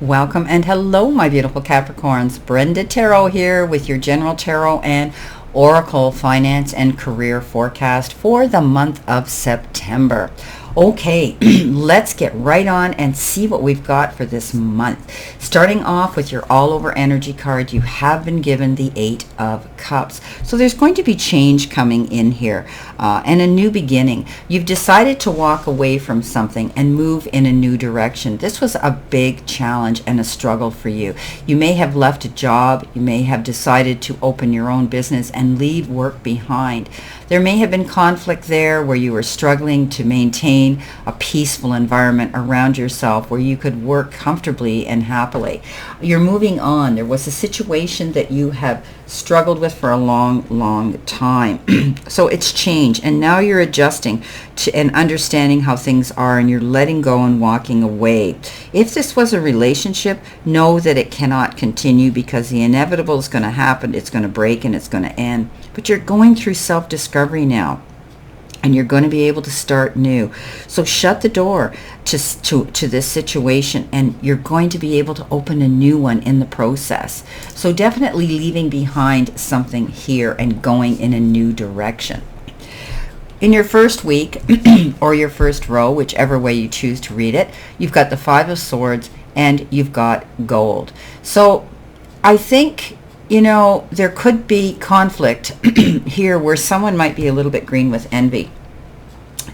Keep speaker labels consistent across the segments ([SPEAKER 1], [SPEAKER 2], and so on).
[SPEAKER 1] Welcome and hello, my beautiful Capricorns. Brenda Tarot here with your General Tarot and Oracle Finance and Career Forecast for the month of September. Okay, let's get right on and see what we've got for this month. Starting off with your all-over energy card, you have been given the Eight of Cups. So there's going to be change coming in here and a new beginning. You've decided to walk away from something and move in a new direction. This was a big challenge and a struggle for you. You may have left a job. You may have decided to open your own business and leave work behind. There may have been conflict there where you were struggling to maintain a peaceful environment around yourself where you could work comfortably and happily. You're moving on. There was a situation that you have struggled with for a long time. So it's changed, and now you're adjusting to and understanding how things are, and you're letting go and walking away. If this was a relationship, know that it cannot continue because the inevitable is going to happen. It's going to break and it's going to end. But you're going through self-discovery now, and you're going to be able to start new. So shut the door to this situation, and you're going to be able to open a new one in the process. So definitely leaving behind something here and going in a new direction. In your first week or your first row, whichever way you choose to read it, you've got the Five of Swords and you've got gold. So I think, you know, there could be conflict here where someone might be a little bit green with envy.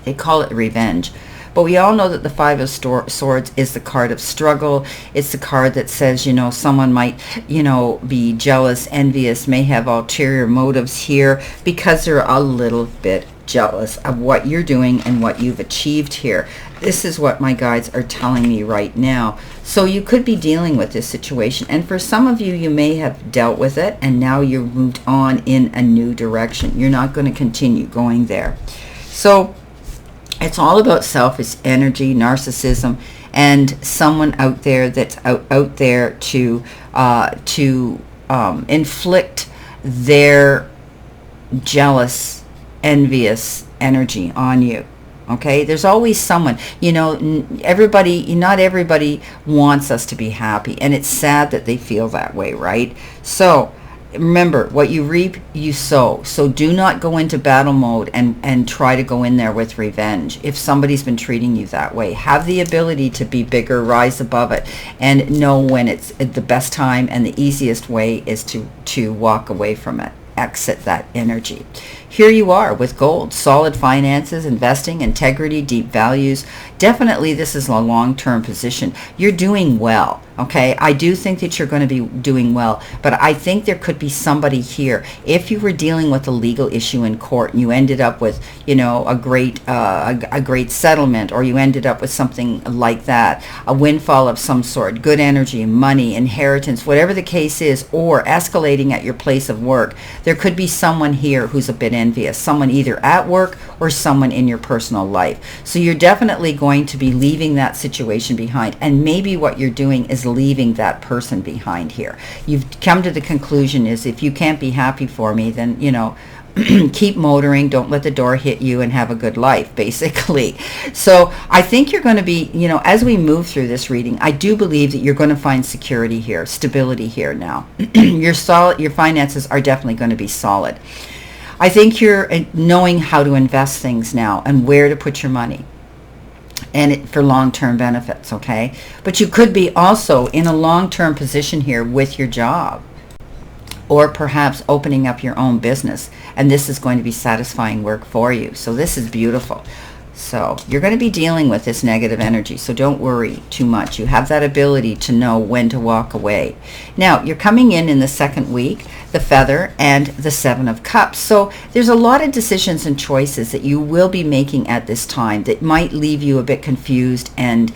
[SPEAKER 1] They call it revenge. But we all know that the Five of Swords is the card of struggle. It's the card that says, you know, someone might, you know, be jealous, envious, may have ulterior motives here because they're a little bit jealous of what you're doing and what you've achieved here. This is what my guides are telling me right now. So you could be dealing with this situation, and for some of you, you may have dealt with it and now you've moved on in a new direction. You're not going to continue going there. So it's all about selfish energy, narcissism, and someone out there that's out there to inflict their jealous, envious energy on you. Okay, there's always someone, you know, not everybody wants us to be happy, and it's sad that they feel that way, right? So remember, what you reap, you sow. So do not go into battle mode and try to go in there with revenge. If somebody's been treating you that way, have the ability to be bigger, rise above it, and know when it's the best time, and the easiest way is to walk away from it. Exit that energy. Here you are with gold, solid finances, investing, integrity, deep values. Definitely this is a long-term position. You're doing well, okay? I do think that you're going to be doing well, but I think there could be somebody here. If you were dealing with a legal issue in court and you ended up with, you know, a great settlement, or you ended up with something like that, a windfall of some sort, good energy, money, inheritance, whatever the case is, or escalating at your place of work, there could be someone here who's a bit envious, someone either at work or someone in your personal life. So you're definitely going to be leaving that situation behind, and maybe what you're doing is leaving that person behind here. You've come to the conclusion is, if you can't be happy for me, then, you know, keep motoring, don't let the door hit you, and have a good life, basically. So I think you're going to be, you know, as we move through this reading, I do believe that you're going to find security here, stability here now. Your finances are definitely going to be solid. I think you're knowing how to invest things now and where to put your money, and for long-term benefits, okay? But you could be also in a long-term position here with your job, or perhaps opening up your own business, and this is going to be satisfying work for you. So this is beautiful. So you're going to be dealing with this negative energy, so don't worry too much. You have that ability to know when to walk away. Now, you're coming in the second week, the Feather and the Seven of Cups. So there's a lot of decisions and choices that you will be making at this time that might leave you a bit confused and,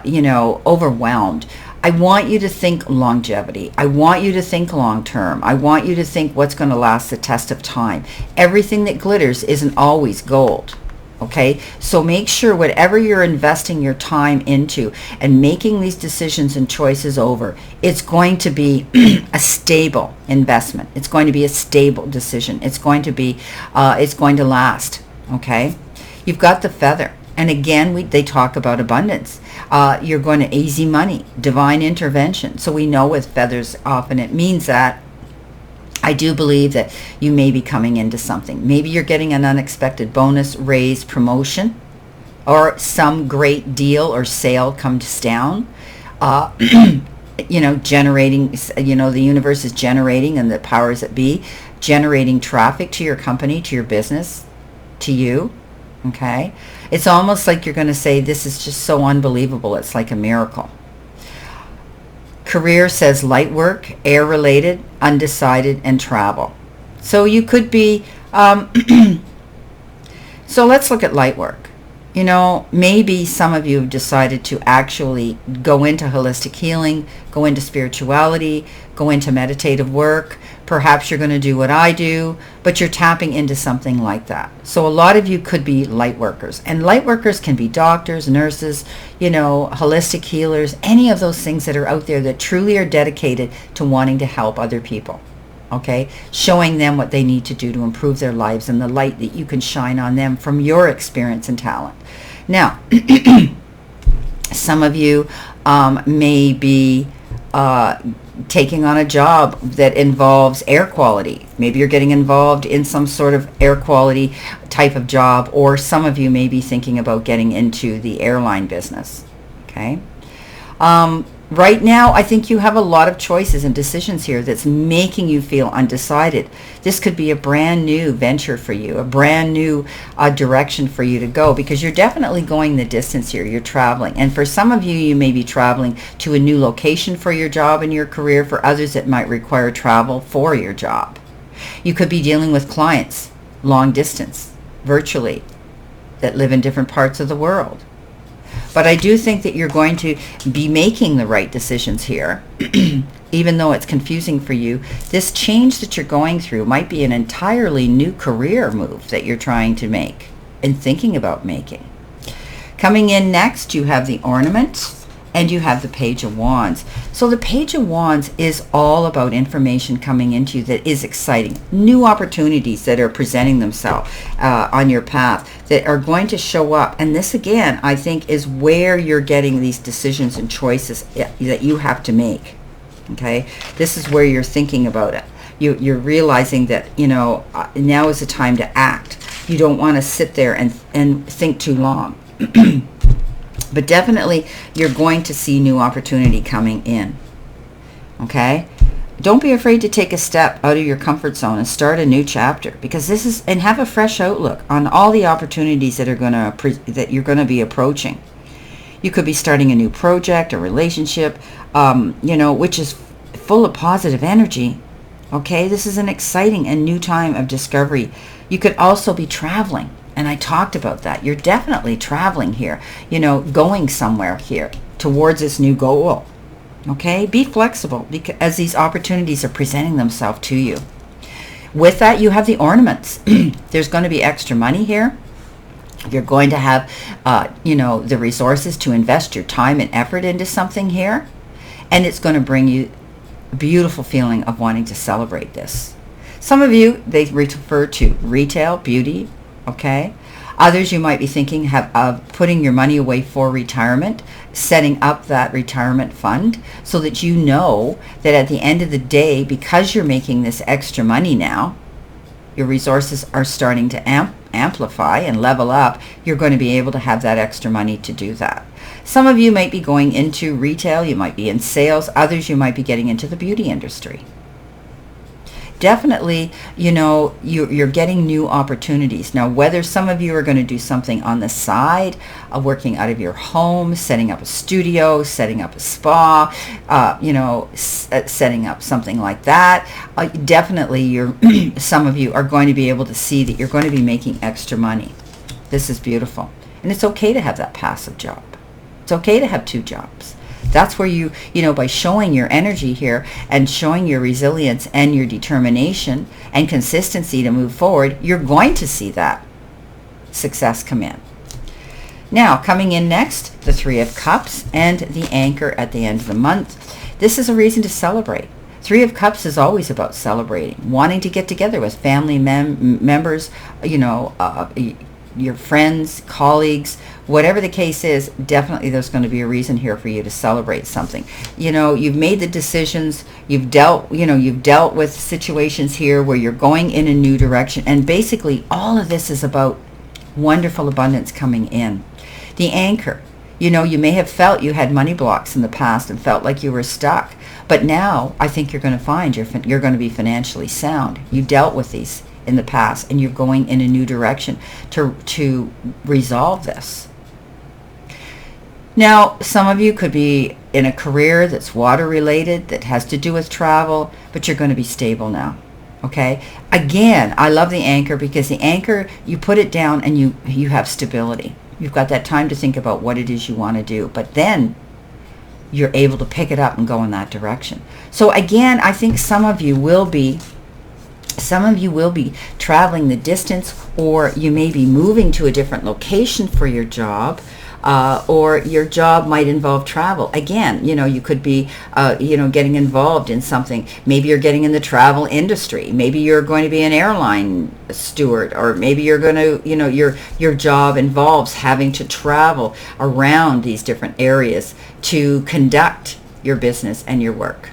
[SPEAKER 1] you know, overwhelmed. I want you to think longevity. I want you to think long term. I want you to think what's going to last the test of time. Everything that glitters isn't always gold. Okay, so make sure whatever you're investing your time into and making these decisions and choices over, it's going to be a stable investment. It's going to be a stable decision. It's going to be, it's going to last. Okay, you've got the Feather. And again, they talk about abundance. You're going to easy money, divine intervention. So we know with feathers often it means that I do believe that you may be coming into something. Maybe you're getting an unexpected bonus, raise, promotion, or some great deal or sale comes down. Generating, the universe is generating, and the powers that be, generating traffic to your company, to your business, to you. Okay? It's almost like you're going to say, this is just so unbelievable. It's like a miracle. Career says light work, air-related, undecided, and travel. So you could be, so let's look at light work. Maybe some of you have decided to actually go into holistic healing, go into spirituality, go into meditative work. Perhaps you're going to do what I do, but you're tapping into something like that. So a lot of you could be light workers. And light workers can be doctors, nurses, holistic healers, any of those things that are out there that truly are dedicated to wanting to help other people. Okay? Showing them what they need to do to improve their lives and the light that you can shine on them from your experience and talent. Now, some of you may be taking on a job that involves air quality. Maybe you're getting involved in some sort of air quality type of job, or some of you may be thinking about getting into the airline business. Okay? Right now, I think you have a lot of choices and decisions here that's making you feel undecided. This could be a brand new venture for you, a brand new direction for you to go, because you're definitely going the distance here. You're traveling. And for some of you, you may be traveling to a new location for your job and your career. For others, it might require travel for your job. You could be dealing with clients, long distance, virtually, that live in different parts of the world. But I do think that you're going to be making the right decisions here, even though it's confusing for you. This change that you're going through might be an entirely new career move that you're trying to make and thinking about making. Coming in next, you have the ornament and you have the Page of Wands. So the Page of Wands is all about information coming into you that is exciting. New opportunities that are presenting themselves on your path that are going to show up. And this, again, I think is where you're getting these decisions and choices that you have to make. Okay? This is where you're thinking about it. You're realizing that, now is the time to act. You don't want to sit there and think too long. But definitely, you're going to see new opportunity coming in. Okay? Don't be afraid to take a step out of your comfort zone and start a new chapter, because this is, and have a fresh outlook on all the opportunities that you're going to be approaching. You could be starting a new project, a relationship, which is full of positive energy. Okay? This is an exciting and new time of discovery. You could also be traveling. And I talked about that. You're definitely traveling here, going somewhere here towards this new goal. Okay? Be flexible because as these opportunities are presenting themselves to you. With that, you have the ornaments. There's going to be extra money here. You're going to have, the resources to invest your time and effort into something here. And it's going to bring you a beautiful feeling of wanting to celebrate this. Some of you, they refer to retail, beauty. Okay. Others, you might be thinking of putting your money away for retirement, setting up that retirement fund so that you know that at the end of the day, because you're making this extra money now, your resources are starting to amplify and level up. You're going to be able to have that extra money to do that. Some of you might be going into retail. You might be in sales. Others, you might be getting into the beauty industry. Definitely, you're getting new opportunities. Now, whether some of you are going to do something on the side, working out of your home, setting up a studio, setting up a spa, setting up something like that, definitely some of you are going to be able to see that you're going to be making extra money. This is beautiful. And it's okay to have that passive job. It's okay to have two jobs. That's where you by showing your energy here and showing your resilience and your determination and consistency to move forward, you're going to see that success come in. Now, coming in next, the Three of Cups and the Anchor at the end of the month. This is a reason to celebrate. Three of Cups is always about celebrating, wanting to get together with family members, your friends, colleagues, whatever the case is, definitely there's going to be a reason here for you to celebrate something. You know, you've made the decisions, you've dealt with situations here where you're going in a new direction, and basically all of this is about wonderful abundance coming in. The anchor, you know, you may have felt you had money blocks in the past and felt like you were stuck, but now I think you're going to find you're going to be financially sound. You dealt with these in the past, and you're going in a new direction to resolve this. Now, some of you could be in a career that's water related, that has to do with travel, but you're going to be stable now. Okay? Again, I love the anchor, because the anchor, you put it down and you have stability. You've got that time to think about what it is you want to do, but then you're able to pick it up and go in that direction. So again, I think some of you will be traveling the distance, or you may be moving to a different location for your job, or your job might involve travel. Again, you know, you could be, getting involved in something. Maybe you're getting in the travel industry. Maybe you're going to be an airline steward, or maybe you're going to, your job involves having to travel around these different areas to conduct your business and your work.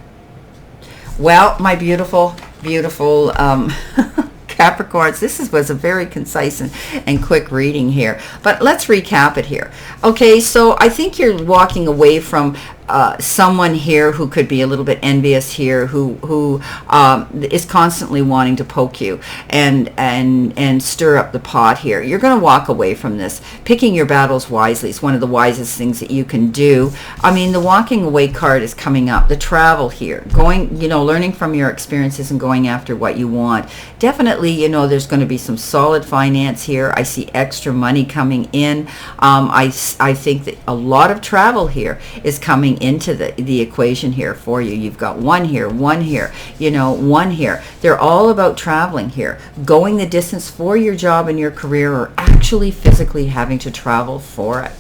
[SPEAKER 1] Well, my beautiful Capricorns, this was a very concise and quick reading here, but let's recap it here. Okay, so I think you're walking away from someone here who could be a little bit envious here, who is constantly wanting to poke you and stir up the pot here. You're going to walk away from this. Picking your battles wisely is one of the wisest things that you can do. I mean, the walking away card is coming up. The travel here, learning from your experiences and going after what you want. Definitely, there's going to be some solid finance here. I see extra money coming in. I think that a lot of travel here is coming into the equation here for you. You've got one here, one here. They're all about traveling here, going the distance for your job and your career, or actually physically having to travel for it.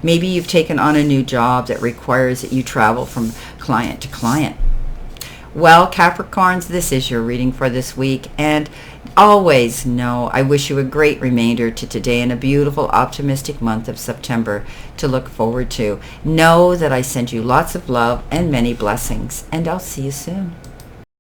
[SPEAKER 1] Maybe you've taken on a new job that requires that you travel from client to client. Well, Capricorns, this is your reading for this week, and always know I wish you a great remainder to today and a beautiful, optimistic month of September to look forward to. Know that I send you lots of love and many blessings, and I'll see you soon.